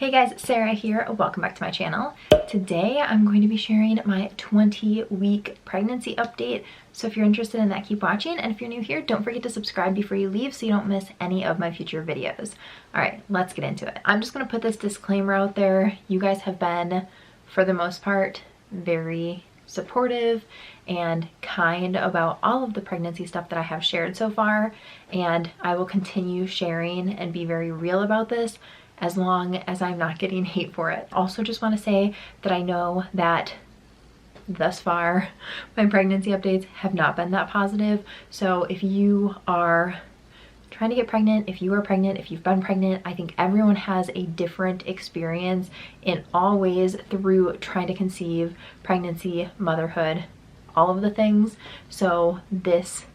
Hey guys, Sarah here. Welcome back to my channel. Today I'm going to be sharing my 20-week pregnancy update. So if you're interested in that, keep watching. And if you're new here, don't forget to subscribe before you leave so you don't miss any of my future videos. All right, let's get into it. I'm just going to put this disclaimer out there. You guys have been, for the most part, very supportive and kind about all of the pregnancy stuff that I have shared so far. And I will continue sharing and be very real about this as long as I'm not getting hate for it. Also just want to say that I know that thus far my pregnancy updates have not been that positive. So if you are trying to get pregnant, if you are pregnant, if you've been pregnant, I think everyone has a different experience in all ways through trying to conceive, pregnancy, motherhood, all of the things. So this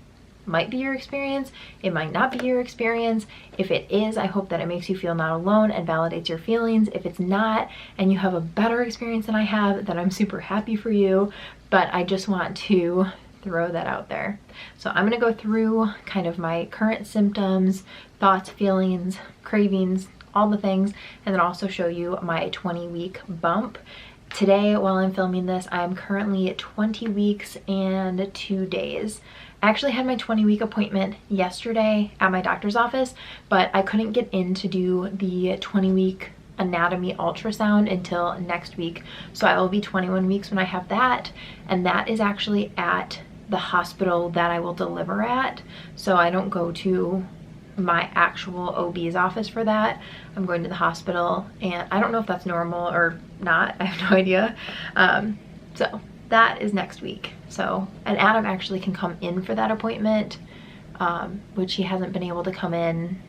might be your experience, it might not be your experience. If it is, I hope that it makes you feel not alone and validates your feelings. If it's not, and you have a better experience than I have, then I'm super happy for you, but I just want to throw that out there. So I'm gonna go through kind of my current symptoms, thoughts, feelings, cravings, all the things, and then also show you my 20-week bump. Today, while I'm filming this, I'm currently at 20 weeks and 2 days. I actually had my 20-week appointment yesterday at my doctor's office, but I couldn't get in to do the 20-week anatomy ultrasound until next week. So I will be 21 weeks when I have that, and that is actually at the hospital that I will deliver at. So I don't go to my actual OB's office for that. I'm going to the hospital, and I don't know if that's normal or not. I have no idea. So that is next week. So, and Adam actually can come in for that appointment, which he hasn't been able to come in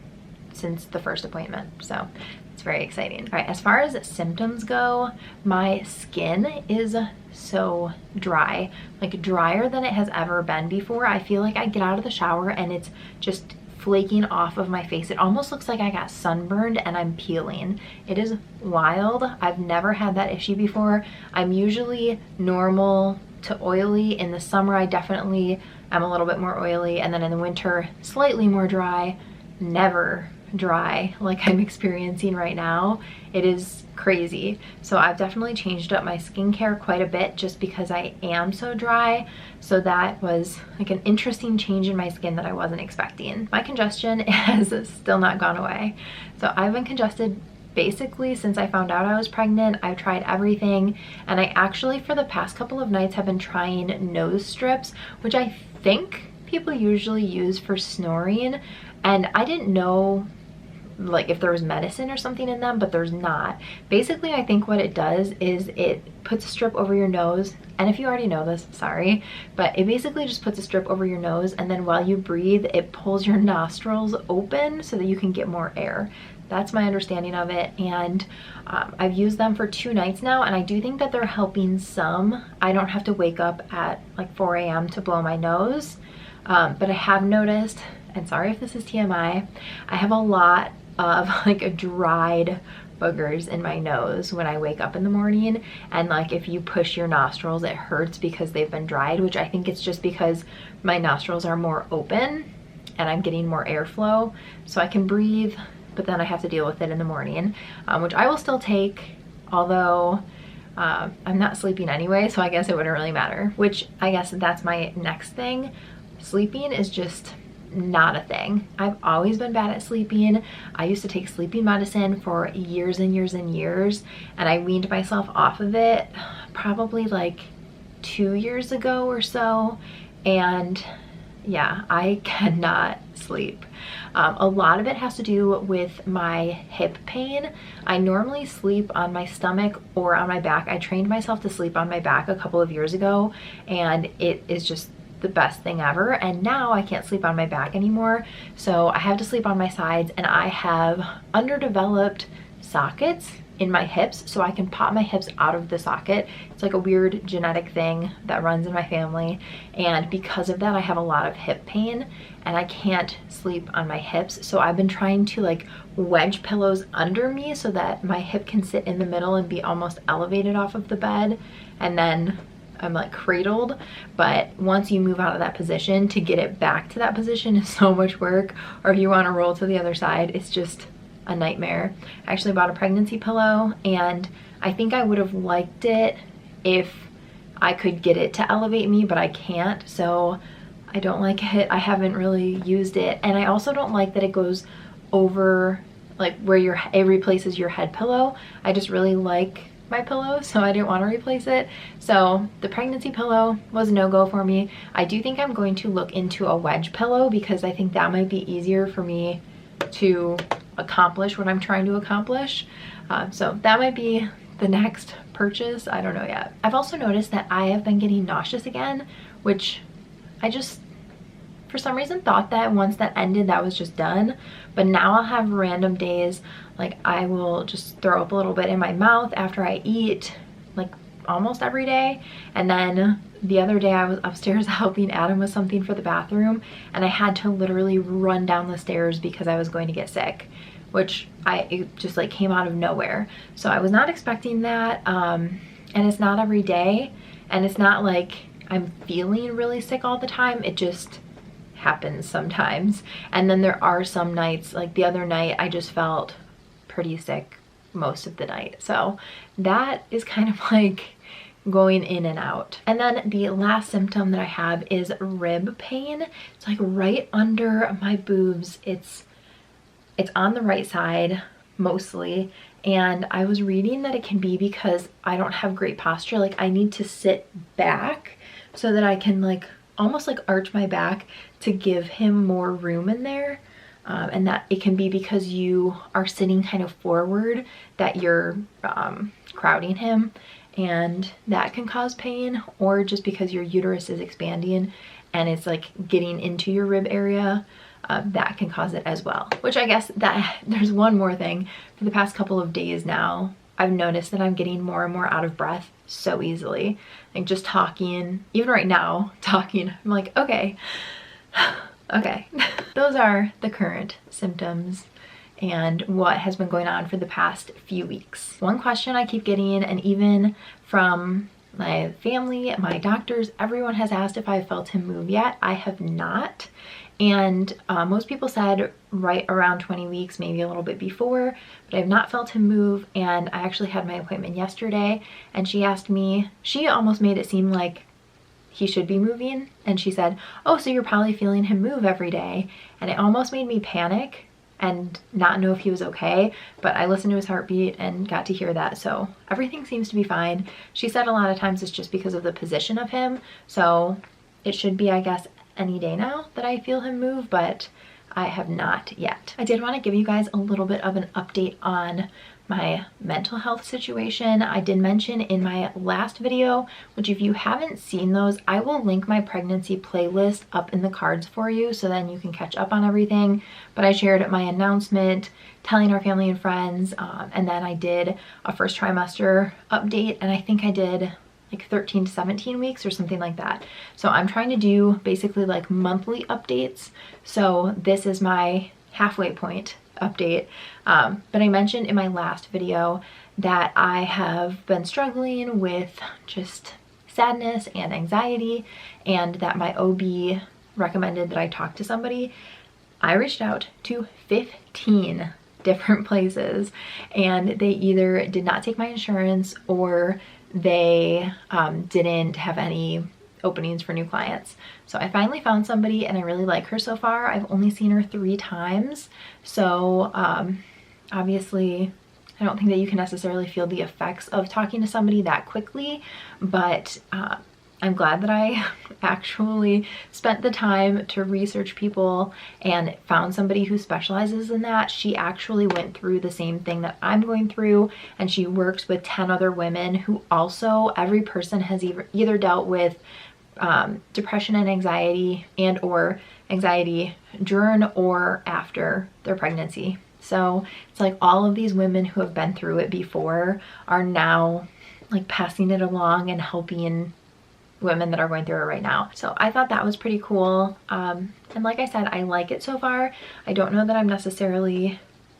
since the first appointment. So it's very exciting. All right, as far as symptoms go, my skin is so dry, like drier than it has ever been before. I feel like I get out of the shower and it's just flaking off of my face. It almost looks like I got sunburned and I'm peeling. It is wild. I've never had that issue before. I'm usually normal to oily. In the summer, I definitely am a little bit more oily, and then in the winter, slightly more dry. Never dry like I'm experiencing right now. It is crazy. So I've definitely changed up my skincare quite a bit just because I am so dry. So that was like an interesting change in my skin that I wasn't expecting. My congestion has still not gone away. So I've been congested basically since I found out I was pregnant. I've tried everything, and I actually for the past couple of nights have been trying nose strips, which I think people usually use for snoring, and I didn't know like if there was medicine or something in them, but there's not. Basically, I think what it does is it puts a strip over your nose, and if you already know this, sorry, but it basically just puts a strip over your nose, and then while you breathe, it pulls your nostrils open so that you can get more air. That's my understanding of it, and I've used them for 2 nights now, and I do think that they're helping some. I don't have to wake up at like 4 a.m. to blow my nose, but I have noticed, and sorry if this is TMI, I have a lot of like dried boogers in my nose when I wake up in the morning, and like if you push your nostrils, it hurts because they've been dried, which I think it's just because my nostrils are more open and I'm getting more airflow, so I can breathe, but then I have to deal with it in the morning, which I will still take, although I'm not sleeping anyway, so I guess it wouldn't really matter, which I guess that's my next thing. Sleeping is just not a thing. I've always been bad at sleeping. I used to take sleeping medicine for years and years and years, and I weaned myself off of it probably like 2 years ago or so, and yeah, I cannot sleep. A lot of it has to do with my hip pain. I normally sleep on my stomach or on my back. I trained myself to sleep on my back a couple of years ago, and it is just the best thing ever, and now I can't sleep on my back anymore, so I have to sleep on my sides, and I have underdeveloped sockets in my hips, so I can pop my hips out of the socket. It's like a weird genetic thing that runs in my family, and because of that I have a lot of hip pain and I can't sleep on my hips. So I've been trying to like wedge pillows under me so that my hip can sit in the middle and be almost elevated off of the bed, and then I'm like cradled. But once you move out of that position, to get it back to that position is so much work, or if you want to roll to the other side, it's just a nightmare. I actually bought a pregnancy pillow, and I think I would have liked it if I could get it to elevate me, but I can't, so I don't like it. I haven't really used it, and I also don't like that it goes over like where it replaces your head pillow. I just really like my pillow, so I didn't want to replace it. So the pregnancy pillow was a no-go for me. I do think I'm going to look into a wedge pillow because I think that might be easier for me to accomplish what I'm trying to accomplish. So that might be the next purchase. I don't know yet. I've also noticed that I have been getting nauseous again, which I just for some reason thought that once that ended that was just done, but now I'll have random days like I will just throw up a little bit in my mouth after I eat, like almost every day. And then the other day I was upstairs helping Adam with something for the bathroom, and I had to literally run down the stairs because I was going to get sick, which it just like came out of nowhere. So I was not expecting that, and it's not every day, and it's not like I'm feeling really sick all the time. It just happens sometimes. And then there are some nights, like the other night I just felt pretty sick most of the night. So that is kind of like going in and out. And then the last symptom that I have is rib pain. It's like right under my boobs. It's on the right side mostly, and I was reading that it can be because I don't have great posture. Like I need to sit back so that I can like almost like arch my back to give him more room in there, and that it can be because you are sitting kind of forward that you're crowding him, and that can cause pain, or just because your uterus is expanding and it's like getting into your rib area. That can cause it as well, which I guess that there's one more thing. For the past couple of days now, I've noticed that I'm getting more and more out of breath so easily. Like just talking, even right now, talking, I'm like, okay, okay. Those are the current symptoms and what has been going on for the past few weeks. One question I keep getting, and even from my family, my doctors, everyone has asked if I felt him move yet. I have not. And most people said right around 20 weeks, maybe a little bit before, but I have not felt him move. And I actually had my appointment yesterday, and she asked me, she almost made it seem like he should be moving. And she said, oh, so you're probably feeling him move every day. And it almost made me panic and not know if he was okay, but I listened to his heartbeat and got to hear that. So everything seems to be fine. She said a lot of times it's just because of the position of him. So it should be, I guess, any day now that I feel him move, but I have not yet. I did want to give you guys a little bit of an update on my mental health situation. I did mention in my last video, which if you haven't seen those, I will link my pregnancy playlist up in the cards for you, so then you can catch up on everything. But I shared my announcement, telling our family and friends, and then I did a first trimester update, and I think I did like 13 to 17 weeks or something like that. So I'm trying to do basically like monthly updates. So this is my halfway point update. But I mentioned in my last video that I have been struggling with just sadness and anxiety, and that my OB recommended that I talk to somebody. I reached out to 15 different places, and they either did not take my insurance or they didn't have any openings for new clients. So I finally found somebody, and I really like her so far. I've only seen her 3 times. So obviously I don't think that you can necessarily feel the effects of talking to somebody that quickly, but I'm glad that I actually spent the time to research people and found somebody who specializes in that. She actually went through the same thing that I'm going through, and she works with 10 other women who also, every person has either dealt with depression and anxiety, and or anxiety during or after their pregnancy. So it's like all of these women who have been through it before are now like passing it along and helping women that are going through it right now. So I thought that was pretty cool. And like I said, I like it so far. I don't know that I'm necessarily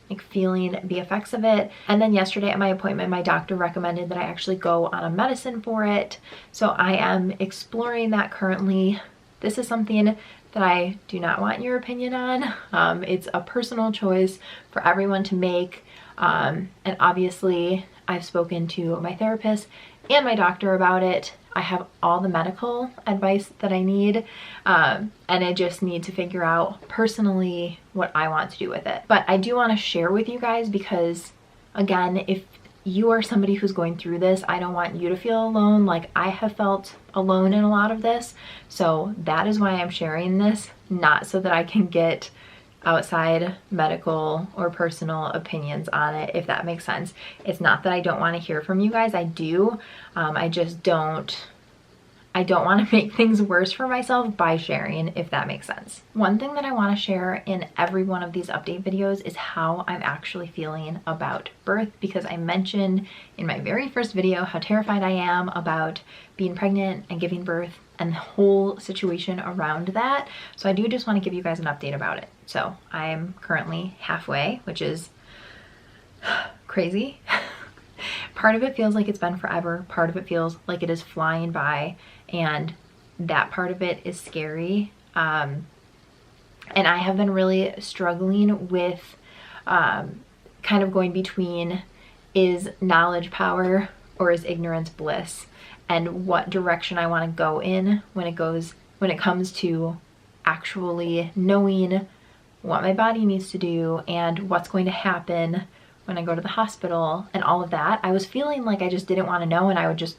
like feeling the effects of it. And then yesterday at my appointment, my doctor recommended that I actually go on a medicine for it. So I am exploring that currently. This is something that I do not want your opinion on. It's a personal choice for everyone to make. And obviously I've spoken to my therapist and my doctor about it. I have all the medical advice that I need, and I just need to figure out personally what I want to do with it. But I do want to share with you guys because, again, if you are somebody who's going through this, I don't want you to feel alone. Like I have felt alone in a lot of this. So that is why I'm sharing this, not so that I can get outside medical or personal opinions on it, if that makes sense. It's not that I don't want to hear from you guys. I do. I just don't want to make things worse for myself by sharing, if that makes sense. One thing that I want to share in every one of these update videos is how I'm actually feeling about birth, because I mentioned in my very first video how terrified I am about being pregnant and giving birth and the whole situation around that. So I do just want to give you guys an update about it. So I am currently halfway, which is crazy. Part of it feels like it's been forever. Part of it feels like it is flying by, and that part of it is scary. And I have been really struggling with kind of going between, is knowledge power or is ignorance bliss, and what direction I want to go in when it comes to actually knowing what my body needs to do and what's going to happen when I go to the hospital and all of that. I was feeling like I just didn't want to know and I would just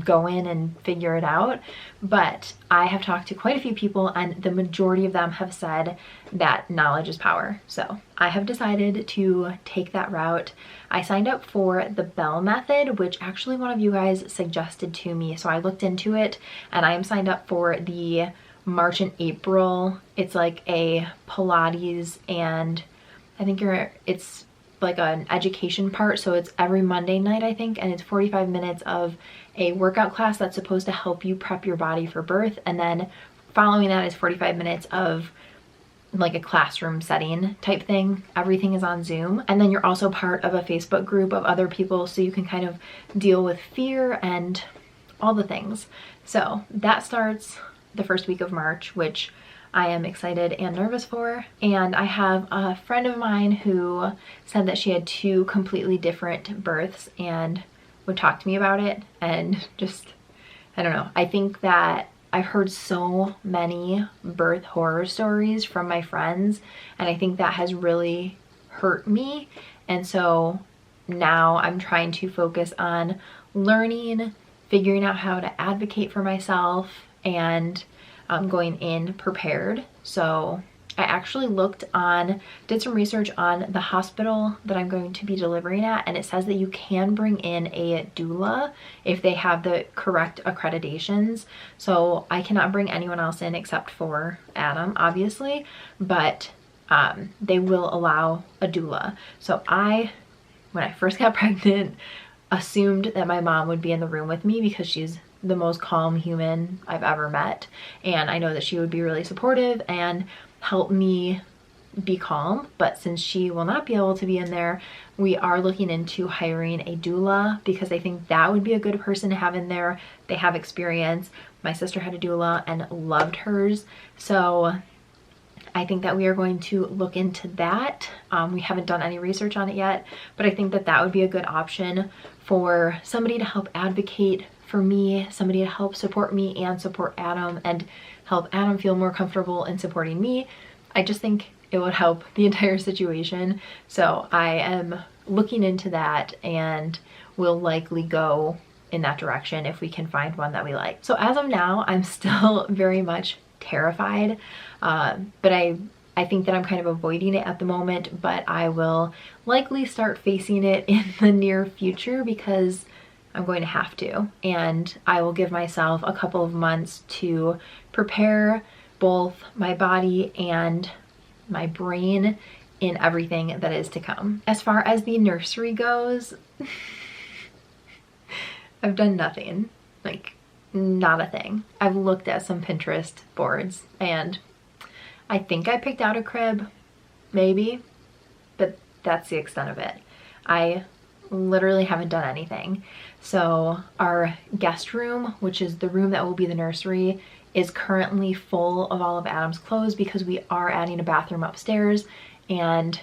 go in and figure it out. But I have talked to quite a few people and the majority of them have said that knowledge is power. So I have decided to take that route. I signed up for the Bell method, which actually one of you guys suggested to me. So I looked into it and I am signed up for the March and April. It's like a Pilates and I think it's like an education part, so it's every Monday night I think, and it's 45 minutes of a workout class that's supposed to help you prep your body for birth, and then following that is 45 minutes of like a classroom setting type thing. Everything is on Zoom, and then you're also part of a Facebook group of other people, so you can kind of deal with fear and all the things. So that starts the first week of March, which I am excited and nervous for. And I have a friend of mine who said that she had 2 completely different births and would talk to me about it, and just, I don't know. I think that I've heard so many birth horror stories from my friends, and I think that has really hurt me. And so now I'm trying to focus on learning, figuring out how to advocate for myself, and going in prepared. So I actually did some research on the hospital that I'm going to be delivering at, and it says that you can bring in a doula if they have the correct accreditations. So I cannot bring anyone else in except for Adam, obviously, but they will allow a doula. So when I first got pregnant, assumed that my mom would be in the room with me because she's the most calm human I've ever met, and I know that she would be really supportive and help me be calm. But since she will not be able to be in there, we are looking into hiring a doula, because I think that would be a good person to have in there. They have experience. My sister had a doula and loved hers, so I think that we are going to look into that. We haven't done any research on it yet, but I think that that would be a good option for somebody to help advocate for me, somebody to help support me and support Adam, and help Adam feel more comfortable in supporting me. I just think it would help the entire situation. So I am looking into that, and we'll likely go in that direction if we can find one that we like. So as of now, I'm still very much terrified, but I think that I'm kind of avoiding it at the moment, but I will likely start facing it in the near future because I'm going to have to, and I will give myself a couple of months to prepare both my body and my brain in everything that is to come. As far as the nursery goes, I've done nothing, like not a thing. I've looked at some Pinterest boards and I think I picked out a crib, maybe, but that's the extent of it. I literally haven't done anything. So our guest room, which is the room that will be the nursery, is currently full of all of Adam's clothes because we are adding a bathroom upstairs, and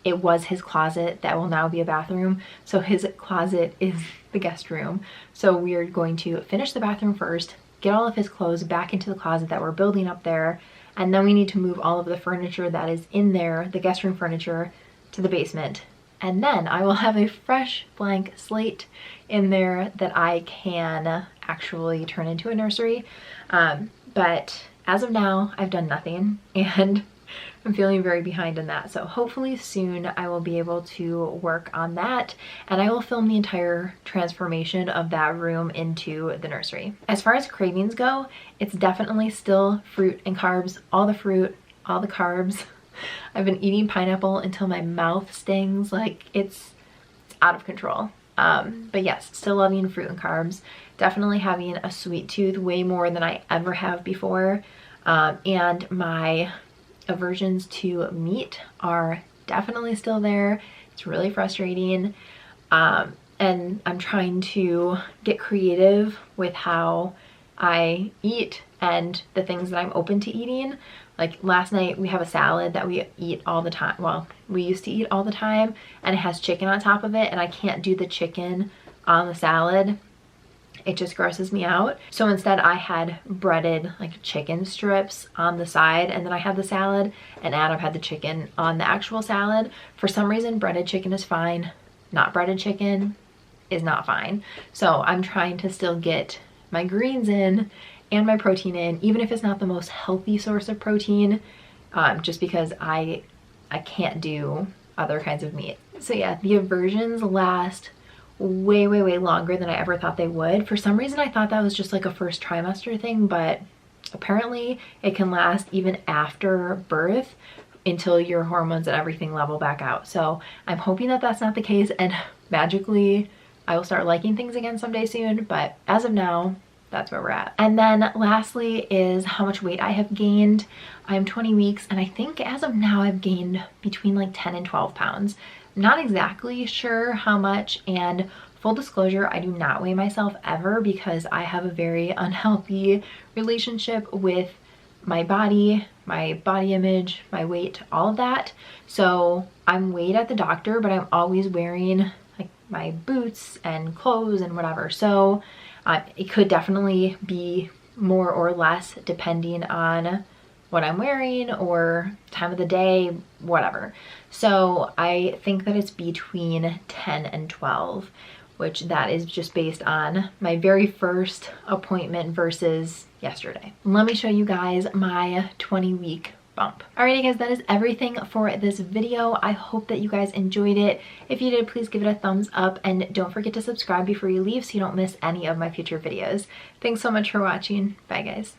it was his closet that will now be a bathroom. So his closet is the guest room. So we are going to finish the bathroom first, get all of his clothes back into the closet that we're building up there, and then we need to move all of the furniture that is in there, the guest room furniture, to the basement. And then I will have a fresh blank slate in there that I can actually turn into a nursery. But as of now, I've done nothing, and I'm feeling very behind in that. So hopefully soon I will be able to work on that, and I will film the entire transformation of that room into the nursery. As far as cravings go, it's definitely still fruit and carbs, all the fruit, all the carbs. I've been eating pineapple until my mouth stings, like it's out of control. But yes, still loving fruit and carbs. Definitely having a sweet tooth, way more than I ever have before. And my aversions to meat are definitely still there. It's really frustrating. And I'm trying to get creative with how I eat and the things that I'm open to eating. Like last night we have a salad that we eat all the time. Well, we used to eat all the time, and it has chicken on top of it, and I can't do the chicken on the salad. It just grosses me out. So instead I had breaded like chicken strips on the side, and then I had the salad, and Adam had the chicken on the actual salad. For some reason, breaded chicken is fine. Not breaded chicken is not fine. So I'm trying to still get my greens in and my protein in, even if it's not the most healthy source of protein, just because I can't do other kinds of meat. So yeah, the aversions last way longer than I ever thought they would. For some reason I thought that was just like a first trimester thing, but apparently it can last even after birth until your hormones and everything level back out. So I'm hoping that that's not the case, and magically I will start liking things again someday soon, but as of now, that's where we're at. And then lastly is how much weight I have gained. I'm 20 weeks, and I think as of now I've gained between like 10 and 12 pounds. Not exactly sure how much, and full disclosure, I do not weigh myself ever because I have a very unhealthy relationship with my body image, my weight, all of that. So I'm weighed at the doctor, but I'm always wearing like my boots and clothes and whatever. So it could definitely be more or less depending on what I'm wearing or time of the day, whatever. So I think that it's between 10 and 12, which that is just based on my very first appointment versus yesterday. Let me show you guys my 20-week bump. Alrighty guys, that is everything for this video. I hope that you guys enjoyed it. If you did, please give it a thumbs up, and don't forget to subscribe before you leave so you don't miss any of my future videos. Thanks so much for watching. Bye guys.